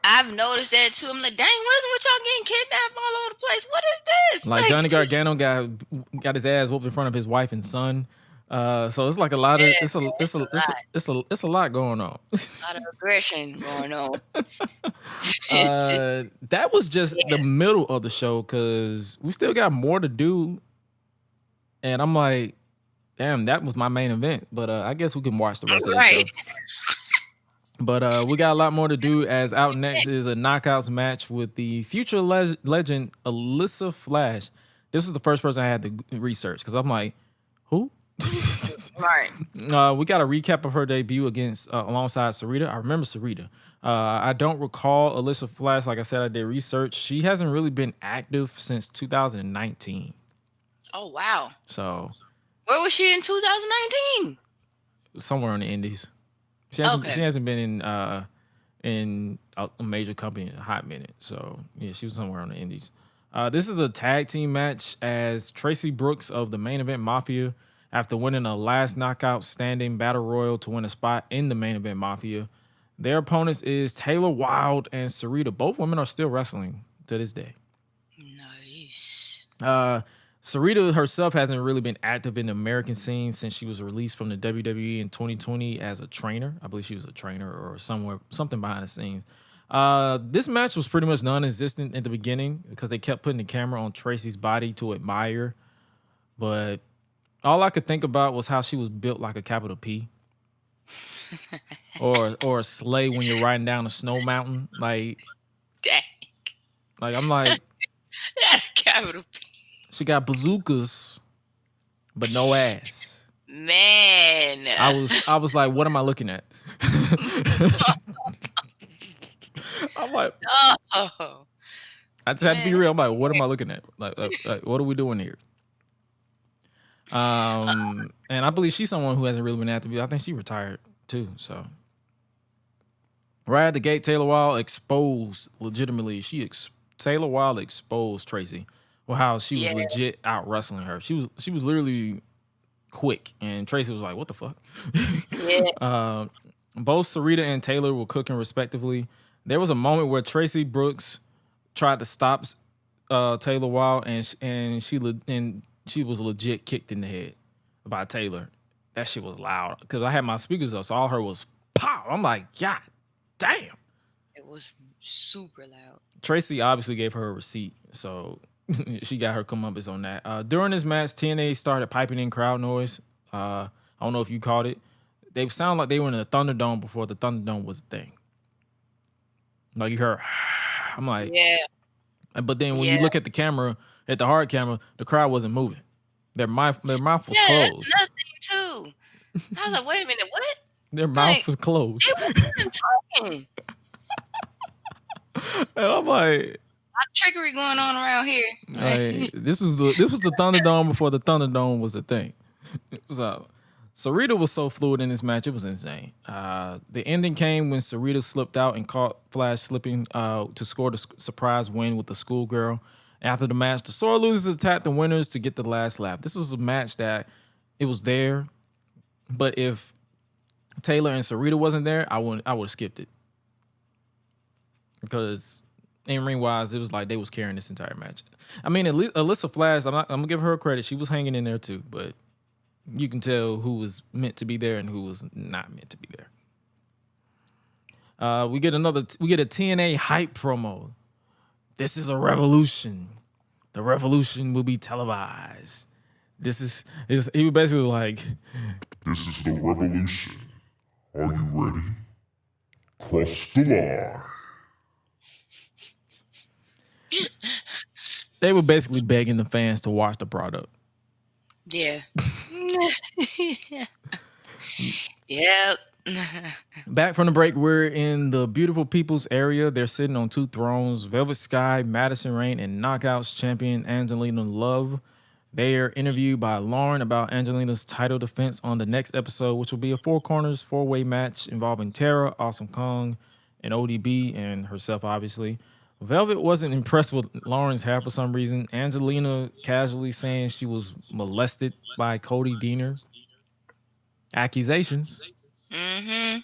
I've noticed that too. I'm like, dang, what is it with y'all getting kidnapped all over the place? What is this? Like Johnny Gargano got his ass whooped in front of his wife and son. So it's like a lot of it's a lot going on. A lot of aggression going on. That was just the middle of the show because we still got more to do. And I'm like, damn, that was my main event. But I guess we can watch the rest of the show. But we got a lot more to do, as out next is a knockouts match with the future legend Alyssa Flash. This is the first person I had to research because I'm like, who? Right. We got a recap of her debut alongside Sarita. I remember Sarita. I don't recall Alyssa Flash. Like I said, I did research. She hasn't really been active since 2019. Oh, wow. So where was she in 2019? Somewhere on the Indies. She hasn't been in a major company in a hot minute. So yeah, she was somewhere on the Indies. This is a tag team match as Tracy Brooks of the Main Event Mafia, after winning a last knockout standing battle royal to win a spot in the Main Event Mafia. Their opponents is Taylor Wilde and Sarita. Both women are still wrestling to this day. Nice. Sarita herself hasn't really been active in the American scene since she was released from the WWE in 2020 as a trainer. I believe she was a trainer or something behind the scenes. This match was pretty much non-existent at the beginning because they kept putting the camera on Tracy's body to admire. But all I could think about was how she was built like a capital P. or a sleigh when you're riding down a snow mountain. Like, dang. Like I'm like, not a capital P. She got bazookas, but no ass. Man. I was like, what am I looking at? I'm like, oh. I just had to be real. I'm like, what am I looking at? Like what are we doing here? And I believe she's someone who hasn't really been active. I think she retired too. So right at the gate, Taylor Wilde exposed Taylor Wilde exposed Tracy. Well, how she was legit out wrestling her. She was literally quick, and Tracy was like, "What the fuck?" Both Sarita and Taylor were cooking respectively. There was a moment where Tracy Brooks tried to stop Taylor Wilde, and she was legit kicked in the head by Taylor. That shit was loud because I had my speakers up, so all I heard was pow. I'm like, God damn! It was super loud. Tracy obviously gave her a receipt, so she got her comeuppance on that. During this match, TNA started piping in crowd noise. I don't know if you caught it. They sound like they were in the Thunderdome before the Thunderdome was a thing. Like you heard, I'm like, Yeah. but then when you Yeah. look at the camera, at the hard camera, the crowd wasn't moving. Their mouth was Yeah, that's closed. another thing too. I was like, wait a minute, what? Their mouth Like, was they closed. wasn't talking. And I'm like, A lot of trickery going on around here. like this was the Thunderdome before the Thunderdome was a thing. So Sarita was so fluid in this match, it was insane. The ending came when Sarita slipped out and caught Flash slipping to score the surprise win with the schoolgirl. After the match, the sore losers attacked the winners to get the last lap. This was a match that it was there, but if Taylor and Sarita wasn't there, I would have skipped it. Because in ring wise, it was like they was carrying this entire match. I mean, Alyssa Flash, I'm gonna give her credit. She was hanging in there too, but you can tell who was meant to be there and who was not meant to be there. We get a TNA hype promo. This is a revolution. The revolution will be televised. He basically was like, This is the revolution. Are you ready? Cross the line. they were basically begging the fans to watch the product. Yeah. Yep. Back from the break, we're in the beautiful people's area. They're sitting on two thrones, Velvet Sky, Madison Rayne, and Knockouts champion Angelina Love. They are interviewed by Lauren about Angelina's title defense on the next episode, which will be a four corners, four-way match involving Tara, Awesome Kong, and ODB, and herself, obviously. Velvet wasn't impressed with Lauren's hair for some reason. Angelina casually saying she was molested by Cody Deaner. Accusations. Mm-hmm.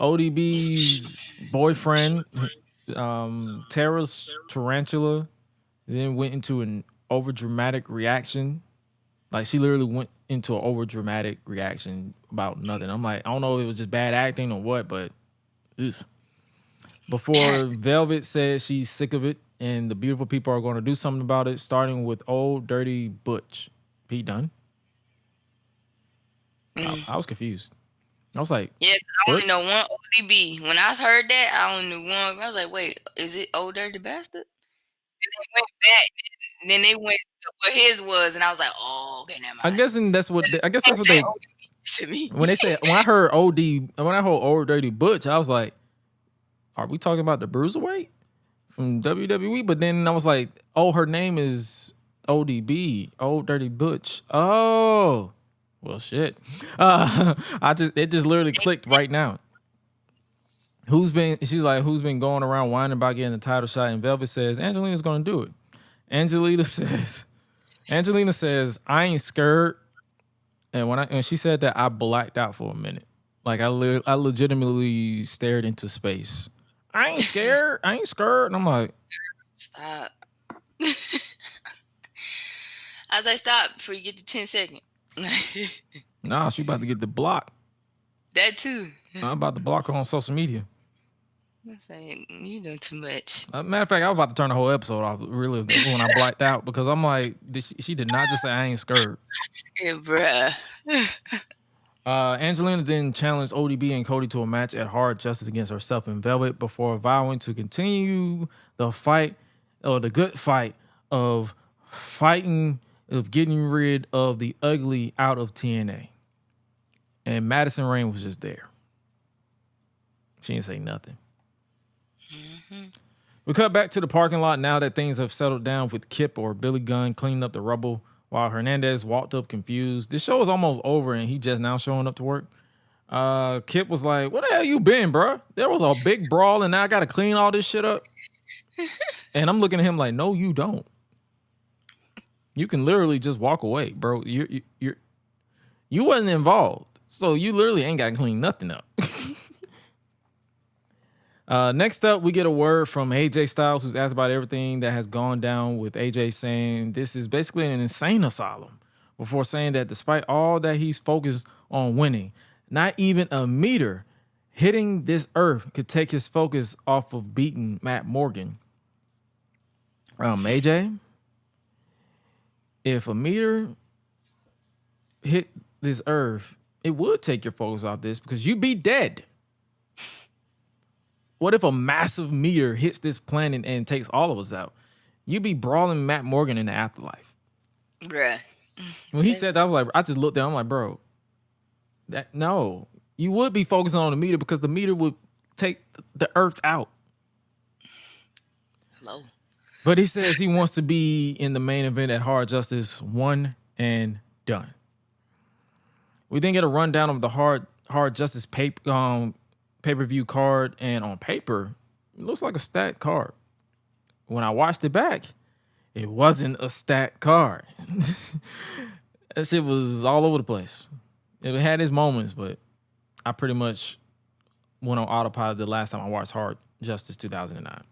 ODB's boyfriend, Tara's tarantula, then went into an overdramatic reaction. Like she literally went into an overdramatic reaction about nothing. I'm like, I don't know if it was just bad acting or what, but oof. Before Velvet said she's sick of it and the beautiful people are going to do something about it, starting with Old Dirty Butch. Pete Dunne. I was confused. I was like, yeah, I only know one ODB. When I heard that, I only knew one. I was like, wait, is it Old Dirty Bastard? And they went back. Then they went to what his was, and I was like, oh, okay, never mind. I guess that's what they to me. when I heard Old Dirty Butch, I was like, are we talking about the Bruiserweight from WWE? But then I was like, oh, her name is ODB, Old Dirty Butch. Oh, well, shit. It just literally clicked right now. She's like, who's been going around whining about getting the title shot? And Velvet says, Angelina's going to do it. Angelina says, I ain't scared. And when she said that, I blacked out for a minute. Like I legitimately stared into space. I ain't scared. And I'm like, stop. I was like, stop before you get to 10 seconds. nah, she about to get the block. That too. I'm about to block her on social media. I'm saying, you doing too much. Matter of fact, I was about to turn the whole episode off really when I blacked out because I'm like, she did not just say I ain't scared. Yeah, bruh. Angelina then challenged ODB and Cody to a match at Hard Justice against herself and Velvet before vowing to continue the fight, or the good fight of getting rid of the ugly out of TNA. And Madison Rayne was just there. She didn't say nothing. Mm-hmm. We cut back to the parking lot now that things have settled down with Kip or Billy Gunn cleaning up the rubble while Hernandez walked up confused. This show is almost over and he just now showing up to work. Kip was like, "What the hell you been, bro? There was a big brawl and now I got to clean all this shit up." And I'm looking at him like, "No, you don't. You can literally just walk away, bro. You wasn't involved, so you literally ain't got to clean nothing up." Next up, we get a word from AJ Styles, who's asked about everything that has gone down with AJ, saying this is basically an insane asylum, before saying that despite all that he's focused on winning, not even a meter hitting this earth could take his focus off of beating Matt Morgan. AJ, if a meter hit this earth, it would take your focus off this because you'd be dead. What if a massive meteor hits this planet and takes all of us out? You'd be brawling Matt Morgan in the afterlife. Bruh. When he said that, I was like, I just looked at him, I'm like, bro, no. You would be focusing on the meteor because the meteor would take the Earth out. Hello. But he says he wants to be in the main event at Hard Justice 1 and done. We then get a rundown of the Hard Justice pay-per-view card, and on paper, it looks like a stacked card. When I watched it back, it wasn't a stacked card. That shit was all over the place. It had its moments, but I pretty much went on autopilot the last time I watched Hard Justice 2009.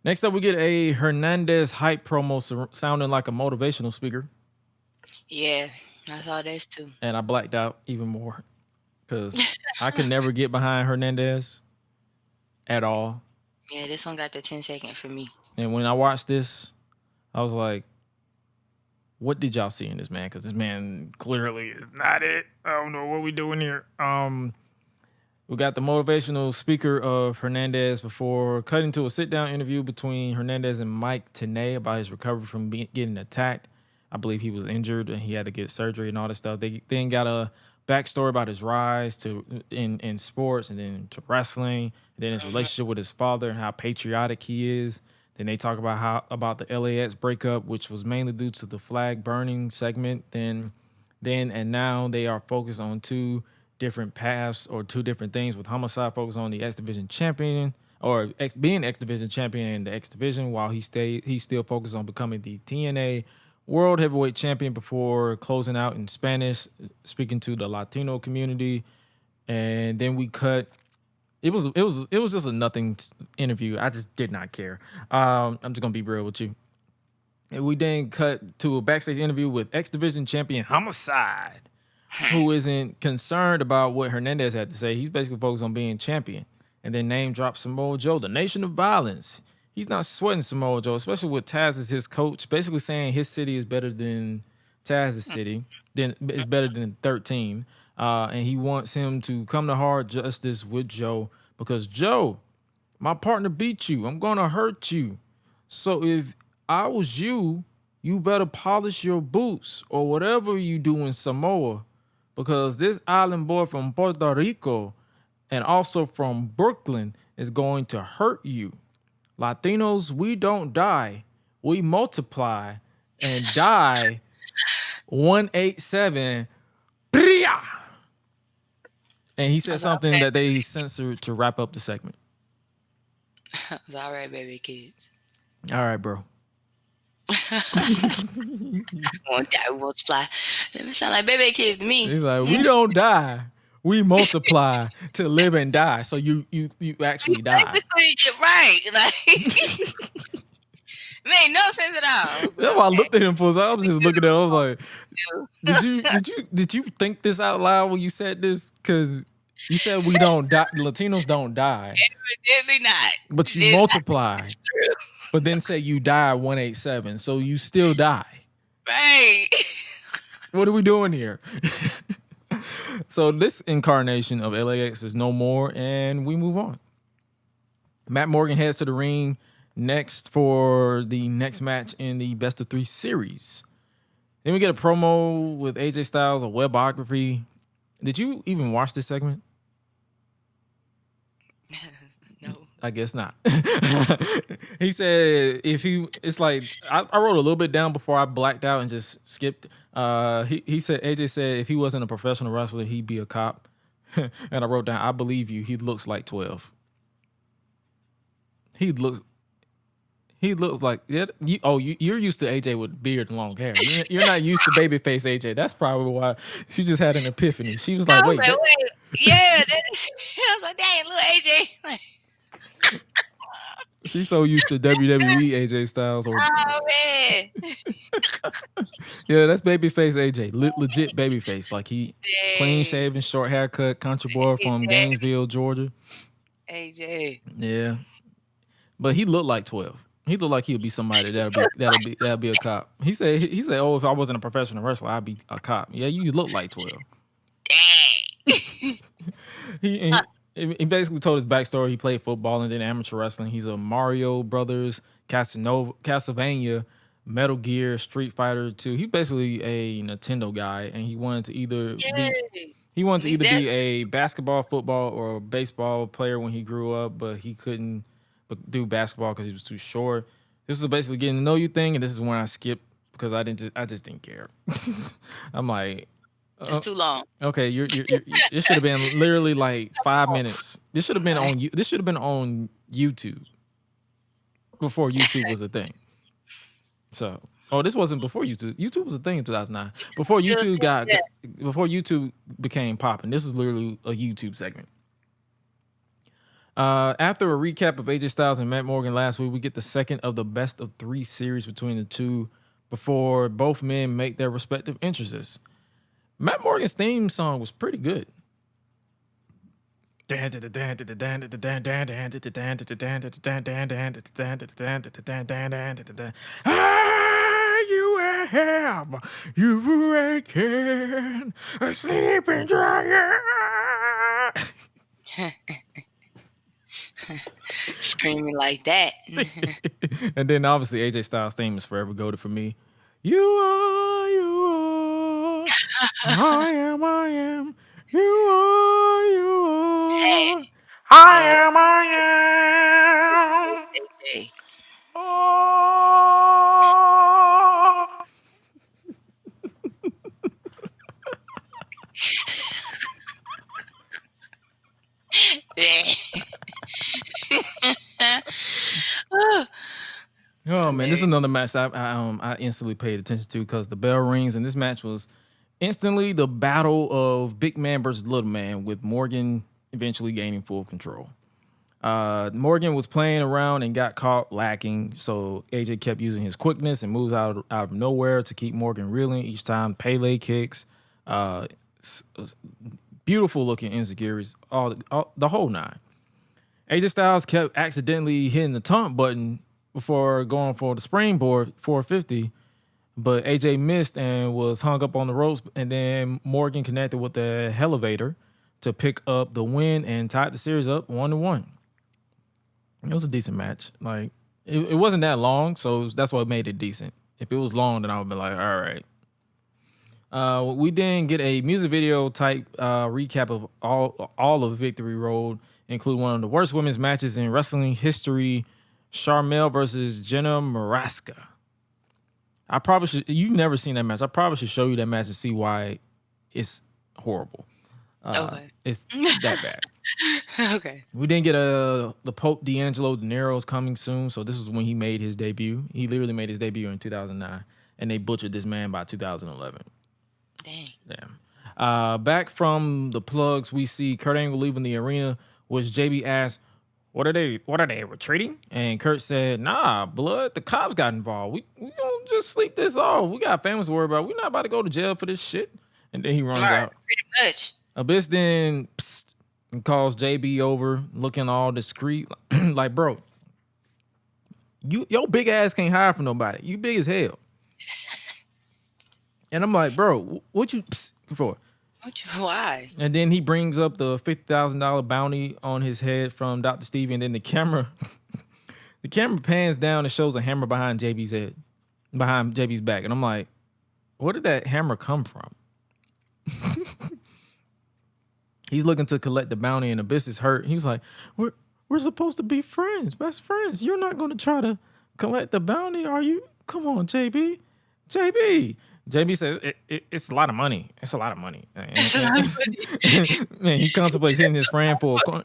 Next up, we get a Hernandez hype promo sounding like a motivational speaker. Yeah, I saw this too. And I blacked out even more because I could never get behind Hernandez at all. Yeah, this one got the 10-second for me. And when I watched this, I was like, what did y'all see in this man? Because this man clearly is not it. I don't know what we doing here. We got the motivational speaker of Hernandez before cutting to a sit-down interview between Hernandez and Mike Tenay about his recovery from getting attacked. I believe he was injured and he had to get surgery and all this stuff. They then got a backstory about his rise to in sports and then to wrestling, and then his relationship with his father and how patriotic he is. Then they talk about the LAX breakup, which was mainly due to the flag burning segment. Then and now they are focused on two different paths or two different things, with Homicide focused on the X Division champion or being X Division champion in the X Division, while he still focused on becoming the TNA World Heavyweight Champion before closing out in Spanish, speaking to the Latino community. And then we cut. It was just a nothing interview. I just did not care. I'm just gonna be real with you. And we then cut to a backstage interview with X Division champion Homicide, who isn't concerned about what Hernandez had to say. He's basically focused on being champion. And then name drops Samoa Joe, the Nation of Violence. He's not sweating Samoa Joe, especially with Taz as his coach, basically saying his city is better than Taz's city, it's better than 13. And he wants him to come to Hard Justice with Joe because, Joe, my partner beat you. I'm going to hurt you. So if I was you, you better polish your boots or whatever you do in Samoa, because this island boy from Puerto Rico and also from Brooklyn is going to hurt you. Latinos, we don't die. We multiply and die 187. And he said something that they censored to wrap up the segment. It's all right, baby kids. All right, bro. Won't die, we multiply. It sound like baby kids to me. He's like, we don't die. We multiply to live and die. So you actually die. Basically, you're right. Like, made no sense at all. That's why I looked at him for a second. I was just looking at him. I was like, did you think this out loud when you said this? Because you said we don't die. Latinos don't die. Evidently not. But you multiply. But then say you die 187. So you still die. Right. What are we doing here? So this incarnation of LAX is no more, and we move on. Matt Morgan heads to the ring next for the next match in the best of 3 series. Then we get a promo with AJ Styles, a webography. Did you even watch this segment? No. I guess not. He said it's like I wrote a little bit down before I blacked out and just skipped. He said, AJ said if he wasn't a professional wrestler, he'd be a cop. And I wrote down, I believe you. He looks like 12. He looks like you're used to AJ with beard and long hair. You're not used to babyface AJ. That's probably why she just had an epiphany. She was like, wait. Yeah, I was like, dang, little AJ. Like, she's so used to WWE AJ Styles. Oh man. Yeah, that's babyface AJ. Legit babyface. Like he clean shaven, short haircut, country boy from Gainesville, Georgia. AJ. Yeah. But he looked like 12. He looked like he would be somebody that'll be a cop. He said, oh, if I wasn't a professional wrestler, I'd be a cop. Yeah, you look like 12. Dang. he basically told his backstory. He played football and then amateur wrestling. He's a Mario Brothers, Castlevania, Metal Gear, Street Fighter 2. He's basically a Nintendo guy, and he wanted to either He's that. be a basketball, football, or baseball player when he grew up, but he couldn't do basketball because he was too short. This was basically getting to know you thing, and this is when I skipped because I just didn't care. I'm like, It's too long. okay, you're it should have been literally like 5 minutes. This should have been on This should have been on YouTube before YouTube was a thing. So, this wasn't before YouTube. YouTube was a thing in 2009. Before YouTube became popping. This is literally a YouTube segment. After a recap of AJ Styles and Matt Morgan last week, we get the second of the best of 3 series between the two before both men make their respective entrances. Matt Morgan's theme song was pretty good. You have awakened a sleeping giant. Screaming like that. And then obviously AJ Styles' theme is forever goated for me. You are, I am, you are, Hey. I am. AJ. Oh man, this is another match I instantly paid attention to because the bell rings, and this match was instantly the battle of big man versus little man, with Morgan eventually gaining full control. Morgan was playing around and got caught lacking, so AJ kept using his quickness and moves out of nowhere to keep Morgan reeling each time. Pele kicks, beautiful looking insecurities, all the whole nine. AJ Styles kept accidentally hitting the taunt button before going for the springboard 450, but AJ missed and was hung up on the ropes, and then Morgan connected with the elevator to pick up the win and tied the series up 1-1. It was a decent match. Like it wasn't that long, so that's what made it decent. If it was long, then I would be like, all right. We then get a music video type recap of all of Victory Road, including one of the worst women's matches in wrestling history, Charmel versus Jenna Maraska. I probably should. You've never seen that match. I probably should show you that match to see why it's horrible. Okay. It's that bad. Okay. We didn't get the Pope D'Angelo De Niro's coming soon, so this is when he made his debut. He literally made his debut in 2009, and they butchered this man by 2011. Dang. Damn. Back from the plugs, we see Kurt Angle leaving the arena, which JB asked, What are they retreating? And Kurt said, nah, blood, the cops got involved. We don't just sleep this off. We got families to worry about. We're not about to go to jail for this shit. And then he runs out. Pretty much. Abyss then and calls JB over, looking all discreet. Like, bro, your big ass can't hide from nobody. You big as hell. And I'm like, bro, what you for? Why? And then he brings up the $50,000 bounty on his head from Dr. Stevie, and then the camera pans down and shows a hammer behind JB's head, behind JB's back. And I'm like, where did that hammer come from? He's looking to collect the bounty, and Abyss is hurt. He was like, we're supposed to be friends, best friends. You're not going to try to collect the bounty, are you? Come on, JB. JB says, it's a lot of money. It's a lot of money. Man, he contemplates hitting his friend for a coin.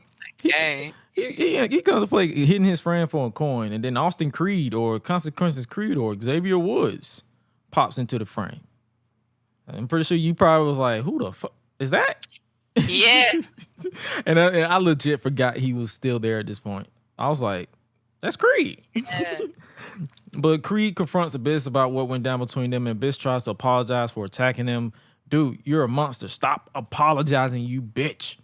He contemplates hitting his friend for a coin, and then Austin Creed or Consequences Creed or Xavier Woods pops into the frame. I'm pretty sure you probably was like, who the fuck is that? Yeah. and I legit forgot he was still there at this point. I was like, that's Creed. Yeah. But Creed confronts Abyss about what went down between them, and Abyss tries to apologize for attacking him. Dude, you're a monster. Stop apologizing, you bitch.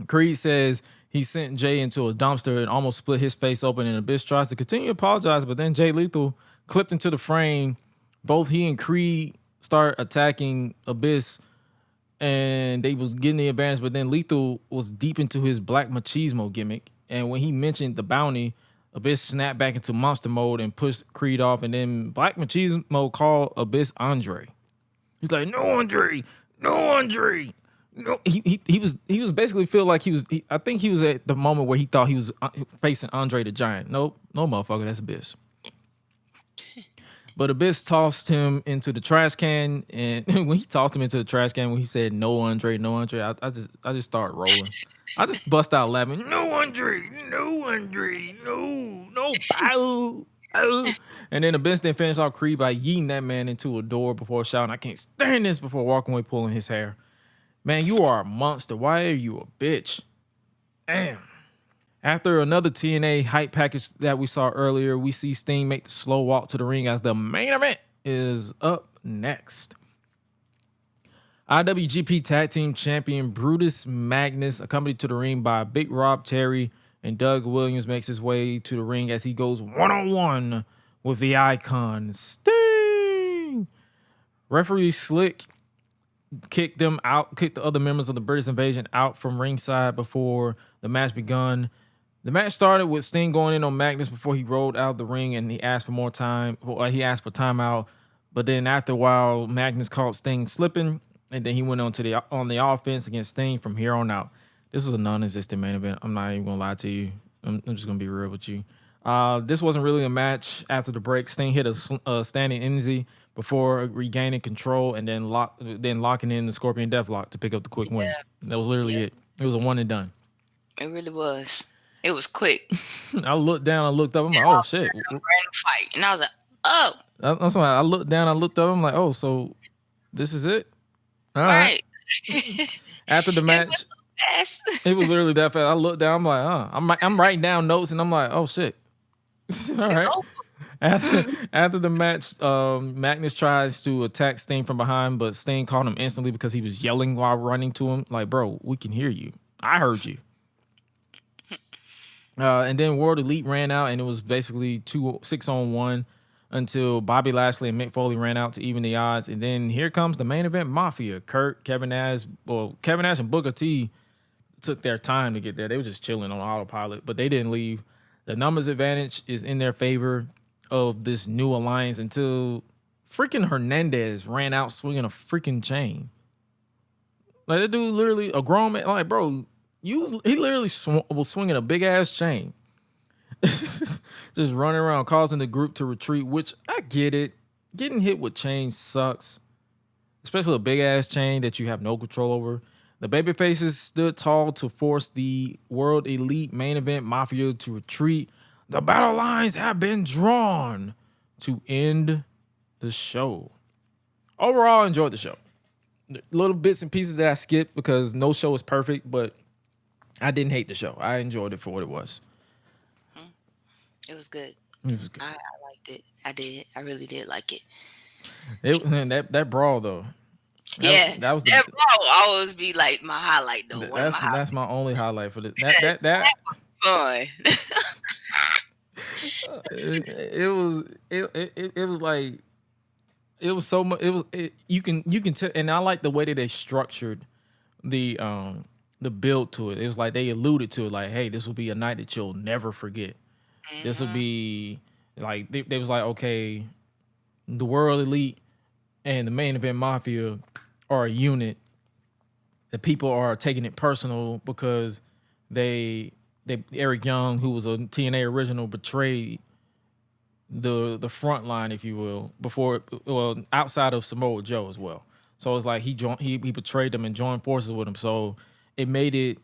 Creed says he sent Jay into a dumpster and almost split his face open, and Abyss tries to continue to apologize, but then Jay Lethal clipped into the frame. Both he and Creed start attacking Abyss, and they was getting the advantage, but then Lethal was deep into his Black Machismo gimmick. And when he mentioned the bounty, Abyss snapped back into monster mode and pushed Creed off, and then Black Machismo called Abyss Andre. He's like, no, Andre, no, Andre. No, he was basically feel like I think he was at the moment where he thought he was facing Andre the Giant. Nope, no motherfucker, that's Abyss. But Abyss tossed him into the trash can, and when he tossed him into the trash can, when he said no Andre, no Andre, I just started rolling. I just bust out laughing. No Andre, no Andre, no, ow, ow. And then Abyss then finished off Creed by yeeting that man into a door before shouting, "I can't stand this!" before walking away, pulling his hair. Man, you are a monster. Why are you a bitch? Damn. After another TNA hype package that we saw earlier, we see Sting make the slow walk to the ring as the main event is up next. IWGP Tag Team Champion Brutus Magnus, accompanied to the ring by Big Rob Terry and Doug Williams, makes his way to the ring as he goes one-on-one with the Icon Sting. Referee Slick kicked the other members of the British Invasion out from ringside before the match begun. The match started with Sting going in on Magnus before he rolled out the ring, and he asked for more time. He asked for timeout, but then after a while, Magnus caught Sting slipping, and then he went on the offense against Sting from here on out. This was a non-existent main event. I'm not even gonna lie to you. I'm just gonna be real with you. This wasn't really a match. After the break, Sting hit a standing NZ before regaining control and then locking in the Scorpion Deathlock to pick up the quick win. That was literally it. It was a one and done. It really was. It was quick. I looked down, I looked up, I'm like, oh shit. Random fight. And I was like, oh. That's why I looked down, I looked up, I'm like, oh, so this is it? All right. After the match, it was literally that fast. I looked down, I'm like, I'm writing down notes, and I'm like, oh shit. All right. After the match, Magnus tries to attack Sting from behind, but Sting caught him instantly because he was yelling while running to him. Like, bro, we can hear you. I heard you. And then World Elite ran out, and it was basically 6-on-1 until Bobby Lashley and Mick Foley ran out to even the odds. And then here comes the main event Mafia. Kevin Nash and Booker T took their time to get there. They were just chilling on autopilot, but they didn't leave. The numbers advantage is in their favor of this new alliance until freaking Hernandez ran out swinging a freaking chain. Like, that dude literally, a grown man, like, bro, he literally was swinging a big ass chain. Just running around causing the group to retreat, which I get it. Getting hit with chains sucks, especially a big ass chain that you have no control over. The babyfaces stood tall to force the World Elite main event Mafia to retreat. The battle lines have been drawn to end the show. Overall, I enjoyed the show. Little bits and pieces that I skipped because no show is perfect, but I didn't hate the show. I enjoyed it for what it was. It was good. It was good. I liked it. I did. I really did like it. That brawl though. That was that brawl always be like my highlight though. That's my only highlight for this. That was fun. it was like, it was so much. You can tell, and I like the way that they structured the build to it. It was like they alluded to it, like, hey, this will be a night that you'll never forget. Mm-hmm. This will be like they was like, okay, the World Elite and the main event Mafia are a unit. The people are taking it personal because they Eric Young, who was a TNA original, betrayed the front line, if you will, outside of Samoa Joe as well. So it's like he betrayed them and joined forces with him. So it made it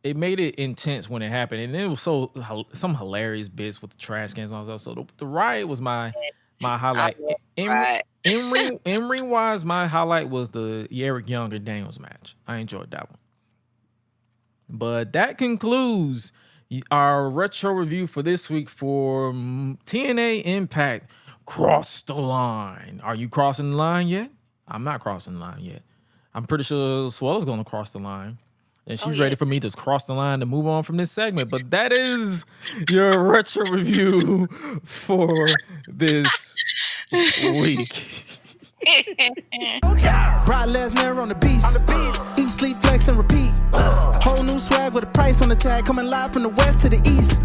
intense when it happened, and it was some hilarious bits with the trash cans and all that. So the riot was my highlight. In ring wise, my highlight was the Eric Young and Daniels match. I enjoyed that one. But that concludes our retro review for this week for TNA Impact Cross the Line. Are you crossing the line yet? I'm not crossing the line yet. I'm pretty sure Swella's going to cross the line. And she's ready for me to cross the line to move on from this segment. But that is your retro review for this week. Brock Lesnar on the beast. Eat, sleep, flex, and repeat. Whole new swag with a price on the tag. Coming live from the west to the east.